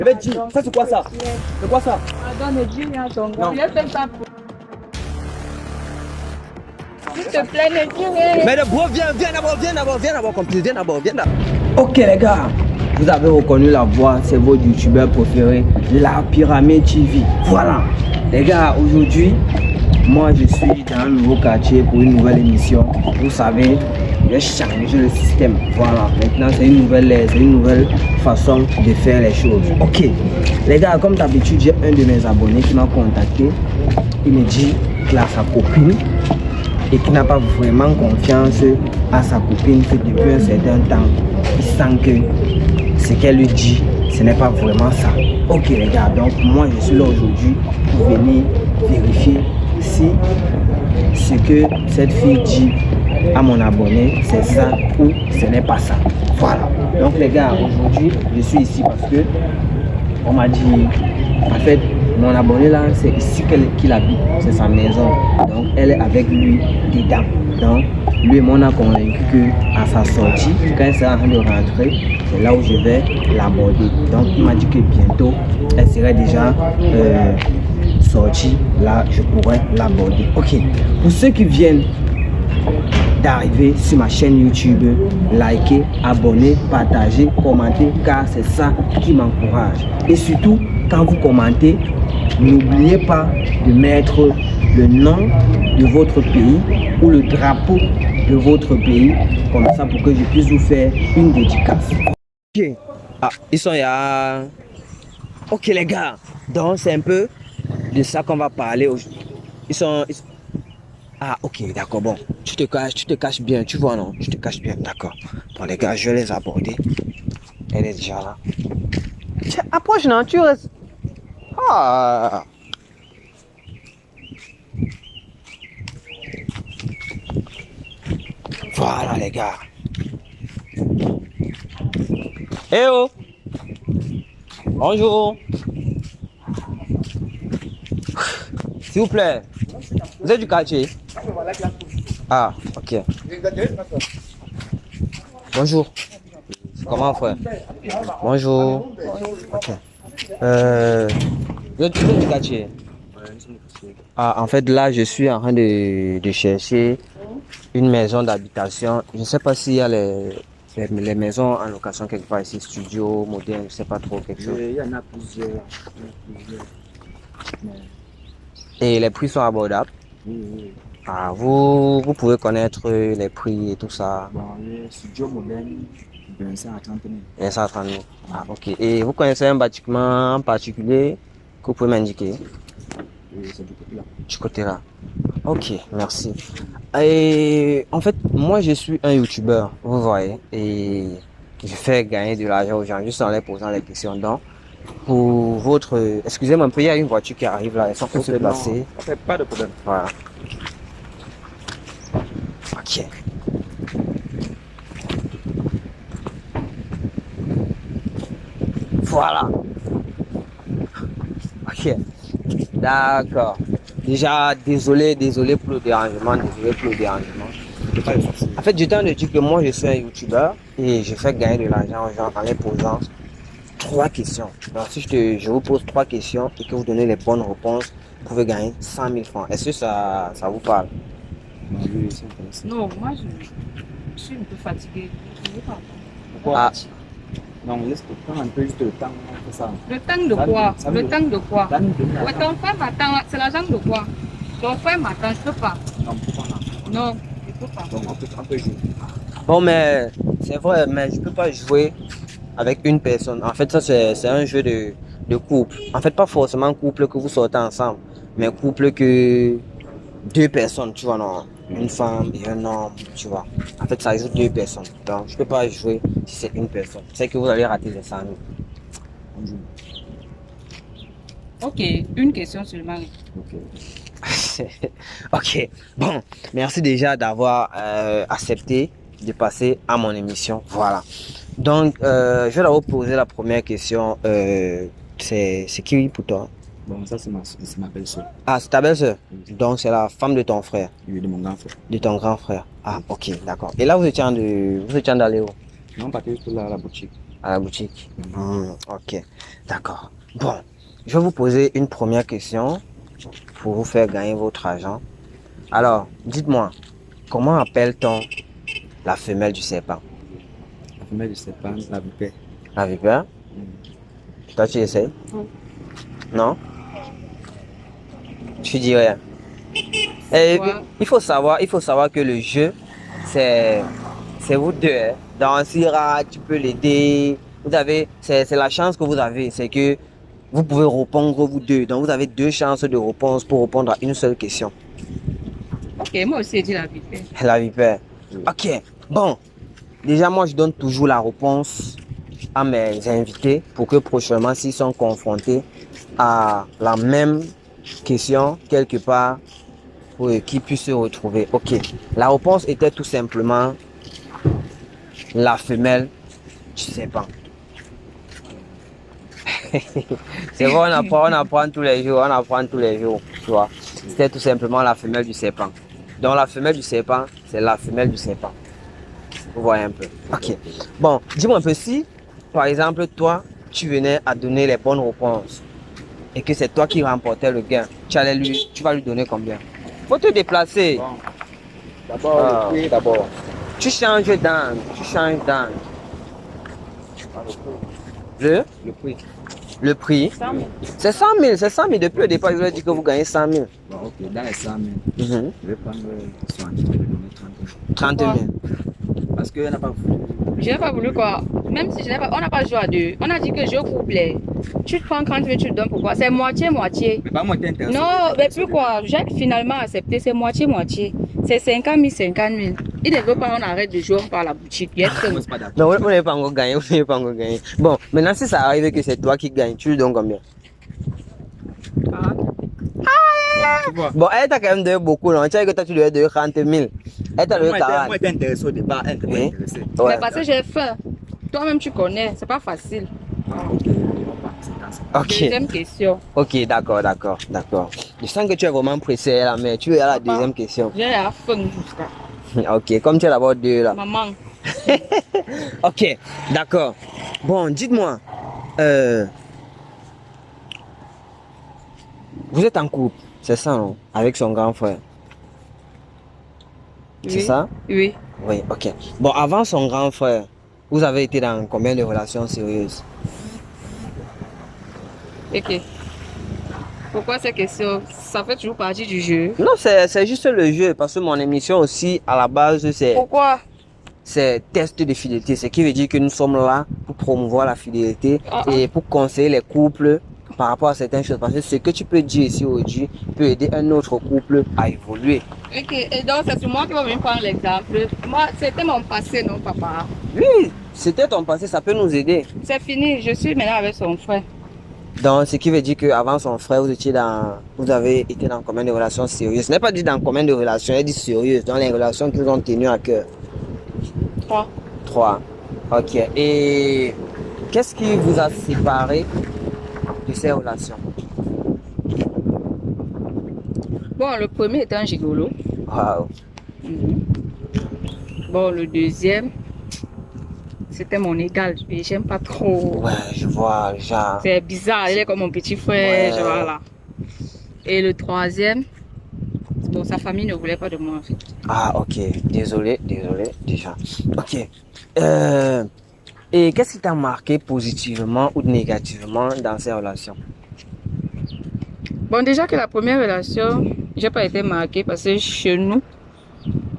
Je vais te dire, ça c'est quoi ça? C'est quoi ça? Non. S'il te plaît, ne dis rien. Mais d'abord, viens d'abord, complice, viens d'abord. Ok les gars, vous avez reconnu la voix, c'est votre youtubeur préféré, La Pyramide TV. Voilà, les gars, aujourd'hui, moi je suis dans un nouveau quartier pour une nouvelle émission. Vous savez, j'ai changé le système. Voilà, maintenant c'est une nouvelle façon de faire les choses. Ok, les gars, comme d'habitude, j'ai un de mes abonnés qui m'a contacté. Il me dit qu'il a sa copine et qui n'a pas vraiment confiance à sa copine, que depuis un certain temps, il sent que ce qu'elle lui dit, ce n'est pas vraiment ça. Ok les gars, donc moi je suis là aujourd'hui pour venir vérifier si ce que cette fille dit à mon abonné, c'est ça ou ce n'est pas ça. Voilà. Donc les gars, aujourd'hui, je suis ici parce que on m'a dit, en fait, mon abonné là, c'est ici qu'il habite, c'est sa maison. Donc elle est avec lui dedans. Donc lui et moi on a convaincu qu'à sa sortie, quand elle sera en train de rentrer, c'est là où je vais l'aborder. Donc il m'a dit que bientôt, elle serait déjà sortie, là je pourrais l'aborder. Ok, pour ceux qui viennent d'arriver sur ma chaîne YouTube, likez, abonnez, partagez, commentez, car c'est ça qui m'encourage. Et surtout, quand vous commentez, n'oubliez pas de mettre le nom de votre pays ou le drapeau de votre pays, comme ça pour que je puisse vous faire une dédicace. Ok, ah, ils sont là. Ok les gars, donc c'est un peu de ça qu'on va parler aujourd'hui. Ils sont... Ah ok, d'accord, bon, tu te caches bien, tu vois non? Tu te caches bien, d'accord. Bon les gars, je vais les aborder. Elle est déjà là. Tiens, approche non, tu restes. Ah. Voilà les gars. Eh oh. Bonjour. S'il vous plaît. Vous êtes du quartier? Ah, ok. Bonjour. Comment frère? Bonjour. Ok. Vous êtes du quartier? Ah, en fait là je suis en train de chercher une maison d'habitation. Je ne sais pas s'il y a les maisons en location quelque part ici, studio, moderne, je ne sais pas trop quelque chose. Il y en a plusieurs. Et les prix sont abordables? Oui. Ah, vous pouvez connaître les prix et tout ça? Bon, les studios modernes, 25 à 30 000. 25 à 30 000. Ah, ok. Et vous connaissez un bâtiment en particulier que vous pouvez m'indiquer? Oui, c'est du côté là. Du côté là. Ok, merci. Et en fait, moi je suis un youtubeur, vous voyez, et je fais gagner de l'argent aux gens juste en leur posant les questions. Donc, pour votre... Excusez-moi un peu, il y a une voiture qui arrive là, elles sont pour se placer. Pas de problème. Voilà. Ok. Voilà. Ok. D'accord. Déjà, désolé pour le dérangement, En fait, j'étais en train de dire que moi, je suis un youtubeur et je fais gagner de l'argent aux gens en les posant 3 questions. Donc, si je vous pose 3 questions et que vous donnez les bonnes réponses, vous pouvez gagner 100 000 francs. Est-ce que ça vous parle? Oui, c'est intéressant. Non, moi je suis un peu fatiguée. Je veux pas. Pourquoi? Non, laisse prendre un peu juste le temps pour ça. Le temps de quoi? Le temps de quoi? Ça nous donne Ouais, ton frère m'attend, c'est l'argent de quoi? Ton frère m'attend, je peux pas. Non, pourquoi non? Non, je peux pas. Donc, on peut jouer. Bon, mais c'est vrai, mais je peux pas jouer avec une personne. En fait, ça, c'est un jeu de couple. En fait, pas forcément couple que vous sortez ensemble, mais couple que 2 personnes, tu vois, non? Une femme et un homme, tu vois. En fait, ça joue 2 personnes. Donc, je peux pas jouer si c'est une personne. C'est que vous allez rater les 100 000. On joue. Ok, une question seulement. Ok. Ok, bon, merci déjà d'avoir accepté de passer à mon émission. Voilà. Donc, je vais d'abord poser la première question. C'est qui pour toi? Bon, ça, c'est ma belle-sœur. Ah, c'est ta belle-sœur? Donc, c'est la femme de ton frère? Oui, de mon grand frère. De ton grand frère? Ah, ok, d'accord. Et là, vous étiez en d'aller où? Non, on partait juste là à la boutique. À la boutique. Ok, d'accord. Bon, je vais vous poser une première question pour vous faire gagner votre argent. Alors, dites-moi, comment appelle-t-on la femelle du serpent? La femelle du serpent, la vipère. La vipère? Toi, tu essayes? Non? Tu dis rien. Et Ouais. il faut savoir que le jeu, c'est vous deux. Hein. Dans Syrah, tu peux l'aider. C'est la chance que vous avez, c'est que vous pouvez répondre vous deux. Donc, vous avez deux chances de réponse pour répondre à une seule question. Ok, moi aussi, j'ai dit la vipère. La vipère. Ok, bon. Déjà, moi, je donne toujours la réponse à mes invités pour que prochainement, s'ils sont confrontés à la même question, quelque part, pour qu'ils puissent se retrouver. Ok, la réponse était tout simplement la femelle du serpent. C'est bon, on apprend tous les jours, tu vois. C'était tout simplement la femelle du serpent. Donc la femelle du serpent, c'est la femelle du serpent. Vous voyez un peu. Ok. Bon, dis-moi un peu si, par exemple, toi, tu venais à donner les bonnes réponses et que c'est toi qui remportais le gain, tu vas lui donner combien? Faut te déplacer. Bon. D'abord, le prix, d'abord. Tu changes d'angle. Le prix. Le prix, 100 000. c'est 100 000, c'est 100 000. Depuis le départ, je vous ai dit que vous gagnez 100 000. Bon, ok, dans les 100 000, Mhm. je vais prendre 60 000, je vais donner 30 000. 30 000. Parce qu'on n'a pas voulu. Je n'ai pas voulu quoi. Même si on n'a pas joué à deux. On a dit que jeu couplé. Tu te prends 30 000, tu te donnes pourquoi? C'est moitié-moitié. Mais pas moi, t'es intéressé. Non, mais plus quoi. J'ai finalement accepté, c'est moitié-moitié. C'est 50 000, 50 000. Il ne veut pas, on arrête de jouer, on part à la boutique. Yes. Moi, c'est pas d'accord. Non, vous n'avez pas encore gagné, Bon, maintenant, si ça arrive que c'est toi qui gagnes, tu lui donnes combien? Tu vois. Bon, elle t'a quand même donné beaucoup, non? Tu sais que toi, tu lui as donné 30 000. Elle t'a donné Moi, 40. j'étais intéressé au départ, elle n'était pas Oui. intéressée. Ouais. Mais parce que j'ai faim. Toi-même, tu connais. C'est pas facile. Ah, ok, on va passer dans ça. Ok. Deuxième question. Ok, d'accord. Je sens que tu es vraiment pressé là, mais tu es à la deuxième question. J'ai la faim jusqu'à. Ok, comme tu es d'abord deux là. Maman. Ok, d'accord. Bon, dites-moi, vous êtes en couple, c'est ça, non? Avec son grand frère. C'est Oui. ça? Oui. Oui, ok. Bon, avant son grand frère, vous avez été dans combien de relations sérieuses? Ok. Pourquoi ces questions? Ça fait toujours partie du jeu. Non, c'est juste le jeu, parce que mon émission aussi, à la base, Pourquoi? c'est test de fidélité. Ce qui veut dire que nous sommes là pour promouvoir la fidélité Ah, et pour conseiller les couples par rapport à certaines choses. Parce que ce que tu peux dire ici aujourd'hui peut aider un autre couple à évoluer. Ok. Et donc, c'est sur moi qui va venir prendre l'exemple. Moi, c'était mon passé, non, papa? Oui, c'était ton passé, ça peut nous aider. C'est fini. Je suis maintenant avec son frère. Donc, ce qui veut dire qu'avant son frère, vous avez été dans combien de relations sérieuses. Ce n'est pas dit dans combien de relations, elle dit sérieuses, dans les relations qui vous ont tenu à cœur. 3. 3. Ok. Et qu'est-ce qui vous a séparé de ces relations? Bon, le premier était un gigolo. Wow. Bon, le deuxième, c'était mon égal. Et j'aime pas trop. Ouais, je vois, genre. C'est bizarre, il est comme mon petit frère, Ouais. genre là. Et le troisième, bon, sa famille ne voulait pas de moi en fait. Ah, ok. Désolé, déjà. Ok. Et qu'est-ce qui t'a marqué positivement ou négativement dans ces relations? Bon, déjà que la première relation, j'ai pas été marquée parce que chez nous,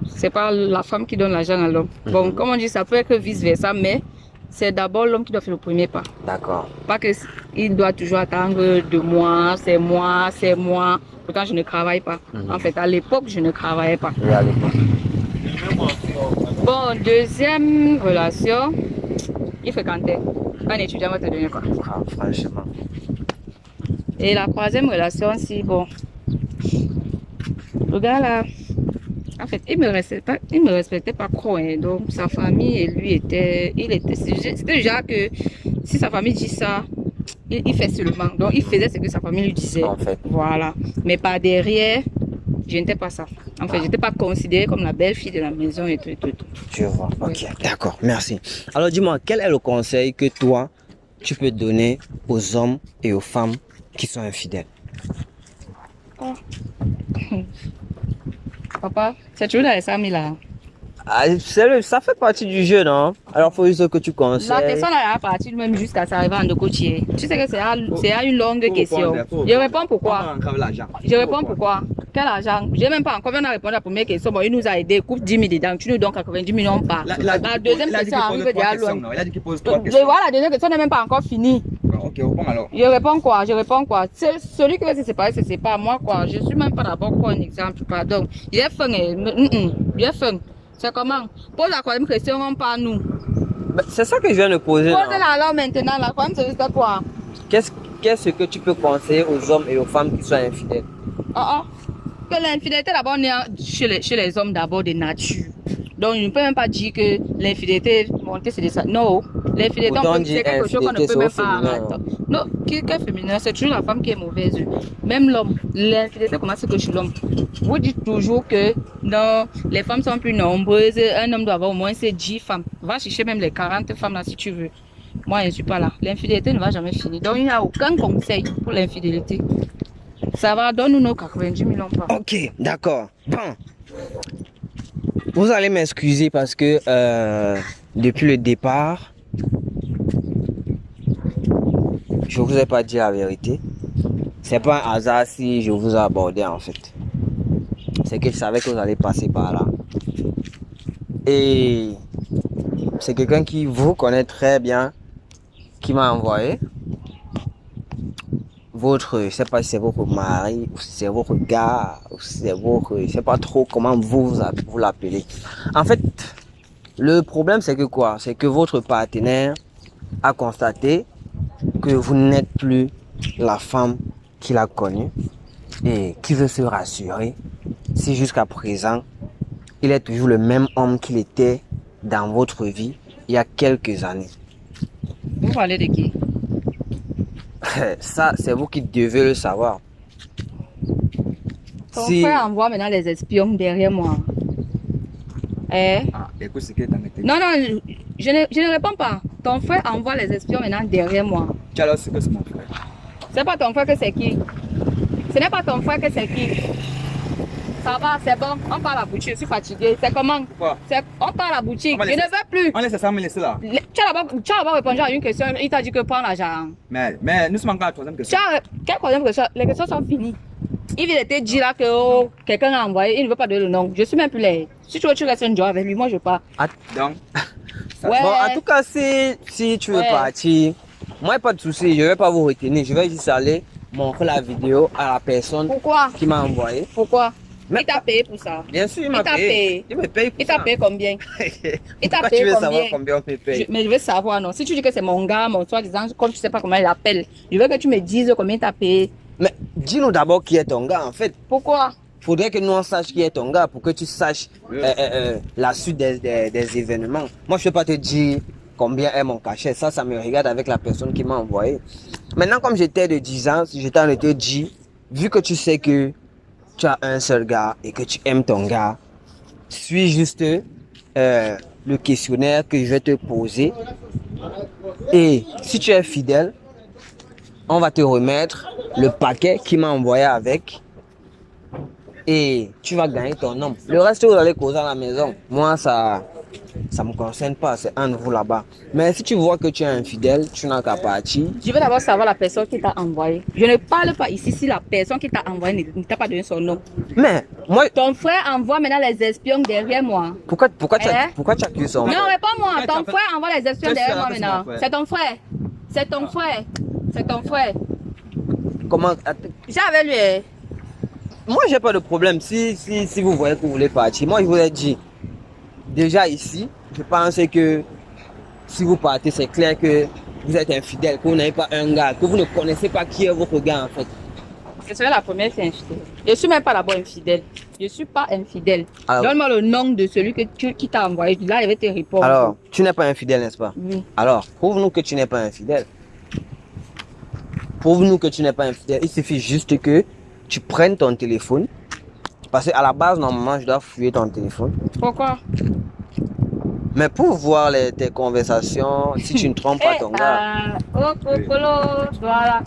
c'est pas la femme qui donne l'argent à l'homme. Bon, comme on dit, ça peut être vice-versa, mais c'est d'abord l'homme qui doit faire le premier pas. D'accord. Pas qu'il doit toujours attendre de moi, c'est moi, c'est moi. Pourtant, je ne travaille pas. En fait, à l'époque, je ne travaillais pas. Oui, allez. Bon, deuxième relation, il fréquentait. Un étudiant va te donner quoi. Ah, franchement. Et la troisième relation, si bon, le gars là, en fait, il me respectait pas trop. Hein. Donc, sa famille et lui c'était le genre que si sa famille dit ça, il fait seulement. Donc, il faisait ce que sa famille lui disait. En fait. Voilà. Mais par derrière, je n'étais pas ça. En fait, je n'étais pas considérée comme la belle fille de la maison et tout. Je vois. Ok, d'accord, merci. Alors dis-moi, quel est le conseil que toi, tu peux donner aux hommes et aux femmes qui sont infidèles? Oh. Papa, c'est toujours dans les 100 000 là. Ah, sérieux, ça fait partie du jeu, non? Alors, faut juste que tu conseilles. La personne elle a parti même jusqu'à s'arriver en Ndokotier. Tu sais que c'est une longue question. Je réponds pourquoi. Je réponds pourquoi. Quel argent? J'ai même pas encore. On a répondu à la première question. Bon, il nous a aidé. Coupe 10 000 dedans. Tu nous donnes 90 millions par. La deuxième question arrive déjà loin. Il a dit qu'il pose 3 questions. Je vois la deuxième question n'est même pas encore finie. Ok, réponds alors. Je réponds quoi? Celui qui veut se séparer, c'est pas moi quoi. Je suis même pas d'abord quoi un exemple. Pardon. Il est fin. Il est fin. C'est comment? Pose la troisième question, on parle nous. C'est ça que je viens de poser. Pose-la alors maintenant. La troisième question, c'est quoi? Qu'est-ce que tu peux conseiller aux hommes et aux femmes qui sont infidèles? Que l'infidélité d'abord chez les hommes d'abord de nature. Donc, je ne peux même pas dire que l'infidélité, c'est de ça. Non, l'infidélité, c'est quelque chose qu'on ne peut même pas arrêter. Non, qui est féminin, c'est toujours la femme qui est mauvaise. Même l'homme, l'infidélité commence que chez l'homme. Vous dites toujours que non, les femmes sont plus nombreuses, un homme doit avoir au moins 10 femmes. Va chercher même les 40 femmes là si tu veux. Moi, je ne suis pas là. L'infidélité ne va jamais finir. Donc, il n'y a aucun conseil pour l'infidélité. Ça va, donne-nous nos 90 millions par an. Ok, d'accord. Bon. Vous allez m'excuser parce que depuis le départ, je vous ai pas dit la vérité. C'est pas un hasard si je vous ai abordé en fait. C'est que je savais que vous allez passer par là. Et c'est quelqu'un qui vous connaît très bien, qui m'a envoyé je sais pas si c'est votre mari, ou si c'est votre gars, ou si c'est votre, je sais pas trop comment vous l'appelez. En fait, le problème c'est que quoi? C'est que votre partenaire a constaté que vous n'êtes plus la femme qu'il a connue et qui veut se rassurer si jusqu'à présent, il est toujours le même homme qu'il était dans votre vie il y a quelques années. Vous parlez de qui? Ça, c'est vous qui devez le savoir. Ton frère envoie maintenant les espions derrière moi. Écoute ce que tu as mis. Non, je ne réponds pas. Ton frère envoie les espions maintenant derrière moi. Tu as alors ce que c'est mon frère. C'est pas ton frère que c'est qui? Ce n'est pas ton frère que c'est qui? Ça va, c'est bon. On part à la boutique, je suis fatiguée. C'est comment? Pourquoi? On part à la boutique. Je ne veux plus. On laisse ça me laisser là. Tu as d'abord répondu à une question. Il t'a dit que prends l'argent. Mais nous sommes encore à la troisième question. Quelle troisième question? Les questions sont finies. Il était dit là que quelqu'un a envoyé. Il ne veut pas donner le nom. Je suis même plus là. Si tu veux, tu restes un job avec lui. Moi, je pars. Donc, ouais. Bon, en tout cas, si tu veux partir, moi, pas de souci. Je ne vais pas vous retenir. Je vais juste aller montrer la vidéo à la personne qui m'a envoyé. Pourquoi? Il t'a payé pour ça. Bien sûr, il m'a payé. Il me paye pour ça. Il t'a payé combien? Il t'a Tu payé veux combien? savoir combien on me paye? Mais je veux savoir, non. Si tu dis que c'est mon gars, mon soi-disant, comme tu sais pas comment il appelle, je veux que tu me dises combien il t'a payé. Mais dis-nous d'abord qui est ton gars, en fait. Pourquoi? Faudrait que nous on sache qui est ton gars pour que tu saches la suite des événements. Moi, je ne peux pas te dire combien est mon cachet. Ça me regarde avec la personne qui m'a envoyé. Maintenant, comme j'étais de 10 ans, j'étais en train de te dire, vu que tu sais que tu as un seul gars et que tu aimes ton gars, suis juste le questionnaire que je vais te poser. Et si tu es fidèle, on va te remettre le paquet qu'il m'a envoyé avec. Et tu vas gagner ton nom. Le reste, vous allez causer à la maison. Moi, ça me concerne pas. C'est un de vous là-bas. Mais si tu vois que tu es infidèle, tu n'as qu'à partir. Je veux d'abord savoir la personne qui t'a envoyé. Je ne parle pas ici si la personne qui t'a envoyé ne t'a pas donné son nom. Mais moi... Ton frère envoie maintenant les espions derrière moi. Pourquoi tu accuses son frère? Non, réponds-moi. Ton frère envoie les espions derrière moi maintenant. C'est ton frère. C'est ton frère. C'est ton frère. Comment? J'avais lui. Moi, j'ai pas de problème. Si vous voyez que vous voulez partir, moi, je vous ai dit, déjà ici, je pense que si vous partez, c'est clair que vous êtes infidèle, que vous n'avez pas un gars, que vous ne connaissez pas qui est votre gars, en fait. Je serai la première fille infidèle. Je suis même pas d'abord infidèle. Je suis pas infidèle. Donne-moi le nom de celui qui t'a envoyé. Là, il va te répondre. Alors, tu n'es pas infidèle, n'est-ce pas? Oui. Alors, prouve-nous que tu n'es pas infidèle. Prouve-nous que tu n'es pas infidèle. Il suffit juste que tu prennes ton téléphone Parce qu'à la base, normalement, je dois fouiller ton téléphone. Pourquoi? Mais pour voir tes conversations, si tu ne trompes pas ton gars. Oh, Cocolo, voilà.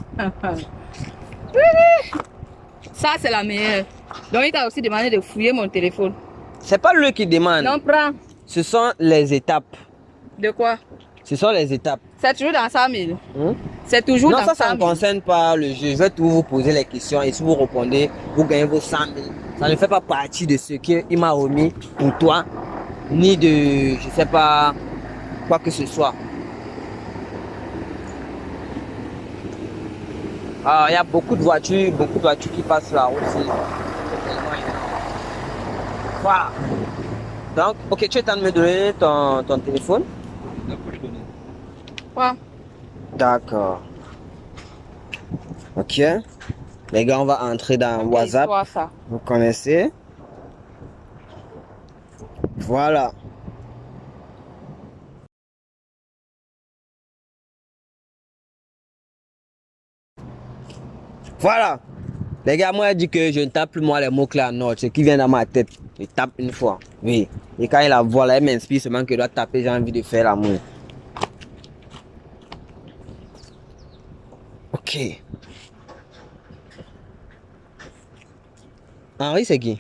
Ça, c'est la meilleure. Donc, il t'a aussi demandé de fouiller mon téléphone. C'est pas lui qui demande. Non, prends. Ce sont les étapes. De quoi? Ce sont les étapes. C'est toujours dans 100 000. C'est toujours non, dans 100 000. Non, ça ne concerne pas le jeu. Je vais toujours vous poser les questions et si vous répondez, vous gagnez vos 100 000. Ça ne fait pas partie de ce qu'il m'a remis pour toi, ni de, je sais pas, quoi que ce soit. Il y a beaucoup de voitures qui passent là aussi. Voilà. Donc, ok, tu es en train de me donner ton téléphone? Ouais. D'accord. Ok. Les gars, on va entrer dans WhatsApp. Ça. Vous connaissez? Voilà. Voilà. Les gars, moi, je dis que je ne tape plus moi les mots-clés en ordre. Ce qui vient dans ma tête, je tape une fois. Oui. Et quand il la voit là, elle m'inspire seulement que je dois taper, j'ai envie de faire l'amour. Ok. Henri, c'est qui?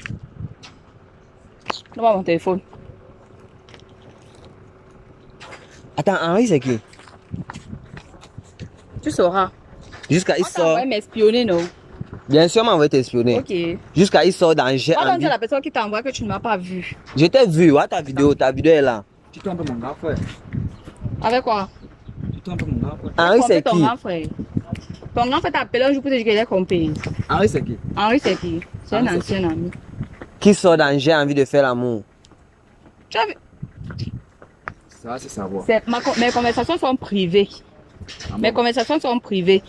Donne-moi mon téléphone. Attends, Henri, c'est qui? Tu sauras. Jusqu'à il sort. On va m'espionner, non? Bien sûr, on va t'espionner. Ok. Jusqu'à il sort dans j'ai envie. C'est la personne qui t'envoie que tu ne m'as pas vu. Je t'ai vu, ouais, ta vidéo est là. Tu trompes mon gars, frère. Avec quoi? Tu trompes mon gars, frère. Henri, c'est qui? Ton grand frère. Ton grand frère t'a appelé un jour pour te dire qu'il est compris. Henri, c'est qui? Henri, c'est qui? C'est un ancien ami. Qui sort dans j'ai envie de faire l'amour? Tu as vu? Ça, c'est savoir. Mes conversations sont privées. Mes conversations sont privées.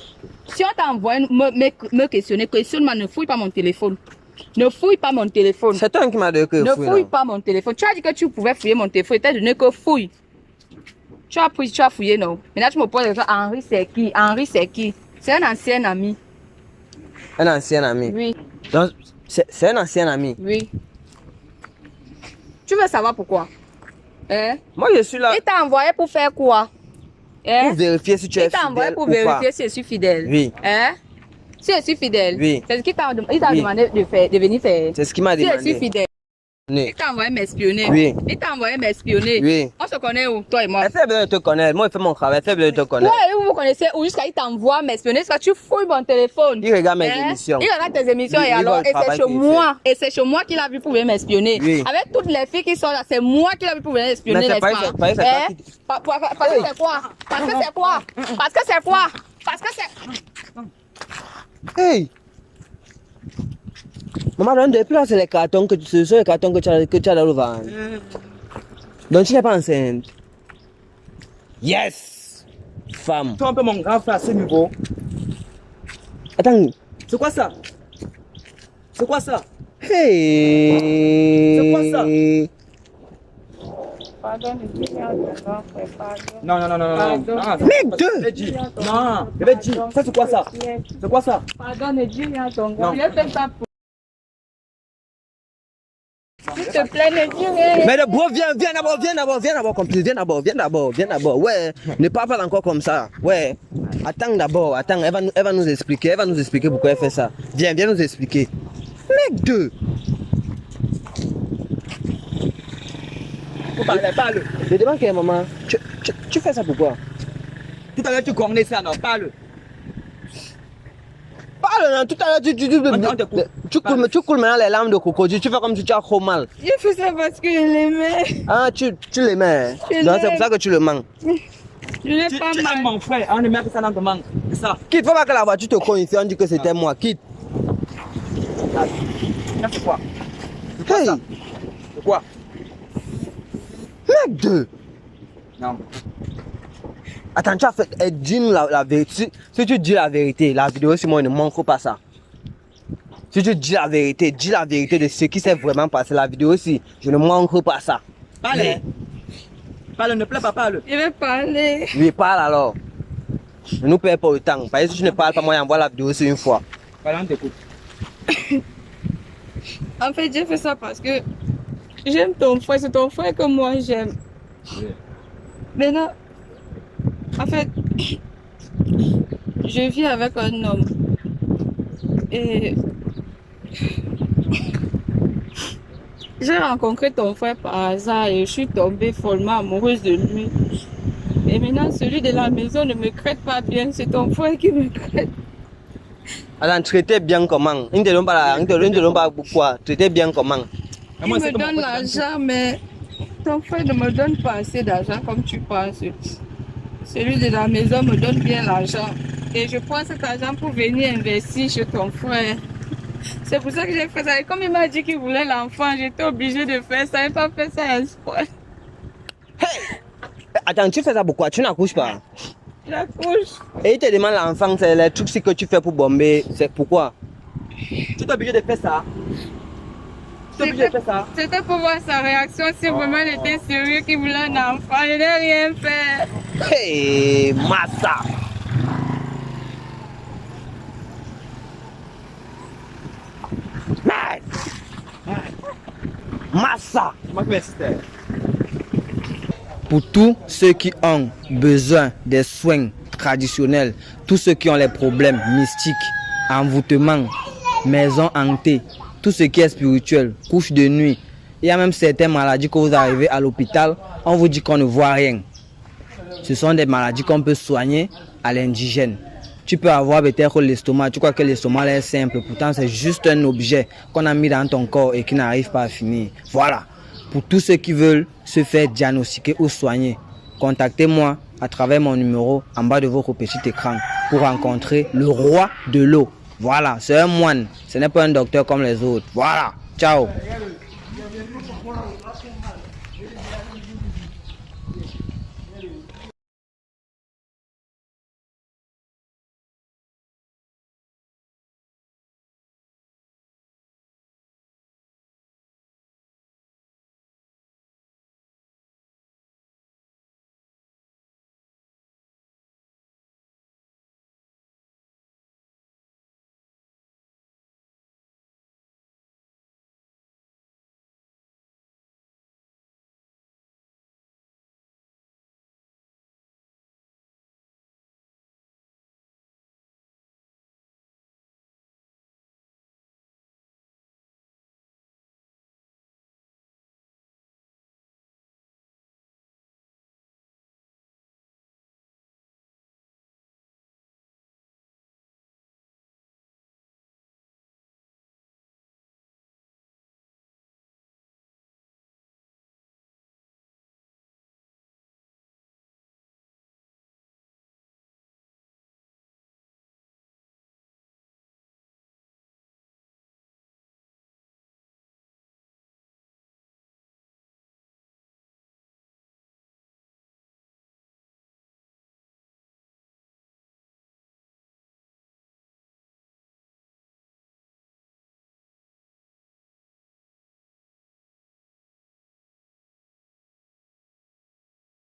Si on t'envoie me questionner, questionne-moi, ne fouille pas mon téléphone. Ne fouille pas mon téléphone. C'est toi qui m'as dit que ne fouille pas mon téléphone. Tu as dit que tu pouvais fouiller mon téléphone. Tu as donné que fouille. Tu as fouillé, non? Maintenant, tu me poses la question, Henri, c'est qui? Henri, c'est qui? C'est un ancien ami. Un ancien ami? Oui. Donc, c'est un ancien ami? Oui. Tu veux savoir pourquoi? Hein? Moi, je suis là. Il t'a envoyé pour faire quoi? Pour vérifier si tu es fidèle. Il t'a envoyé pour vérifier si je suis fidèle. Oui. Hein? Si je suis fidèle. Oui. C'est ce qu'il t'a demandé de venir faire. C'est ce qu'il m'a demandé. Si je suis fidèle. Oui. Il t'a envoyé m'espionner. Oui. Il t'a envoyé m'espionner. Oui. On se connaît où, toi et moi? Elle fait besoin de te connaître. Moi, je fais mon travail. Elle fait besoin de te connaître. Toi et vous vous connaissez où jusqu'à il t'envoie m'espionner? Parce que tu fouilles mon téléphone. Il regarde mes émissions. Il regarde tes émissions Oui, et alors, et c'est chez moi. fait. Et c'est chez moi qu'il a vu pour venir m'espionner. Oui. Avec toutes les filles qui sont là, c'est moi qu'il a vu pour venir m'espionner, Mais n'est-ce c'est pas? pas Parce que c'est quoi? Parce que c'est quoi? Parce que c'est quoi? Parce que c'est... Hey! Maman, donne des places, les cartons ce sont les cartons que tu as dans le ventre. Donc tu n'es pas enceinte. Yes! Femme. Tu trompes mon grand frère à ce niveau. Attends. C'est quoi ça? C'est quoi ça? Hey! C'est quoi ça? Pardon, Non, non, non, non, non. Mec, deux! Non, je vais dire. Ça, c'est quoi ça? C'est quoi ça? Pardon, ne dis rien à ton gars. Non. Je fais ça pour... S'il te plaît, ne dis rien. Mais le bro, viens d'abord, complice, viens d'abord, ouais, ne parle pas encore comme ça, ouais, attends d'abord, elle va nous expliquer pourquoi elle fait ça, viens nous expliquer, mec deux. Parle. Je demande que maman, tu fais ça pourquoi? Tout à l'heure, tu connais ça, non? Parle. Parle, non, tout à l'heure, tu coules maintenant les larmes de crocodile, tu fais comme si tu as trop mal. Je fais ça parce que je l'aimais. Ah, tu l'aimais, donc c'est pour ça que tu le manques. Je l'ai Tu pas aimes mal. mon frère, on ne met que ça dans ton manque. C'est ça. Quitte, faut pas que la voiture te cogne ici, on dit que c'était moi, quitte. C'est quoi? Hey, C'est quoi? mec deux. Non. Attends, tu as fait, dis-nous la vérité. Si tu dis la vérité, la vidéo sur moi ne manque pas ça. Si tu dis la vérité de ce qui s'est vraiment passé, la vidéo aussi, je ne manque pas ça. Parle. Parle, ne plaît pas, parle. Je vais parler. Oui, parle alors. Ne nous perds pas le temps. Parce que si tu ne parles pas, moi, j'envoie la vidéo aussi une fois. Parle, on t'écoute. En fait, j'ai fait ça parce que j'aime ton frère. C'est ton frère que moi j'aime. Maintenant, en fait, je vis avec un homme. Et j'ai rencontré ton frère par hasard et je suis tombée follement amoureuse de lui. Et maintenant, celui de la maison ne me traite pas bien. C'est ton frère qui me traite. Alors, traiter bien comment? Il ne te donne pas quoi? Traiter bien comment? Il me donne l'argent, mais ton frère ne me donne pas assez d'argent comme tu penses. Celui de la maison me donne bien l'argent. Et je prends cet argent pour venir investir chez ton frère. C'est pour ça que j'ai fait ça. Et comme il m'a dit qu'il voulait l'enfant, j'étais obligée de faire ça. Il n'a pas fait ça espoir. Hey! Attends, tu fais ça pourquoi? Tu n'accouches pas? J'accouche. Et il te demande l'enfant, c'est les trucs que tu fais pour bomber. C'est pourquoi? Tu es obligé de faire ça? Tu es obligé de faire ça? C'était pour voir sa réaction. Si vraiment il était sérieux qu'il voulait un enfant, je n'ai rien fait. Hey, massa! Massa! Pour tous ceux qui ont besoin des soins traditionnels, tous ceux qui ont les problèmes mystiques, envoûtements, maisons hantées, tout ce qui est spirituel, couche de nuit, il y a même certaines maladies que vous arrivez à l'hôpital, on vous dit qu'on ne voit rien. Ce sont des maladies qu'on peut soigner à l'indigène. Tu peux avoir peut-être l'estomac, tu crois que l'estomac est simple, pourtant c'est juste un objet qu'on a mis dans ton corps et qui n'arrive pas à finir. Voilà, pour tous ceux qui veulent se faire diagnostiquer ou soigner, contactez-moi à travers mon numéro en bas de votre petit écran pour rencontrer le roi de l'eau. Voilà, c'est un moine, ce n'est pas un docteur comme les autres. Voilà, ciao.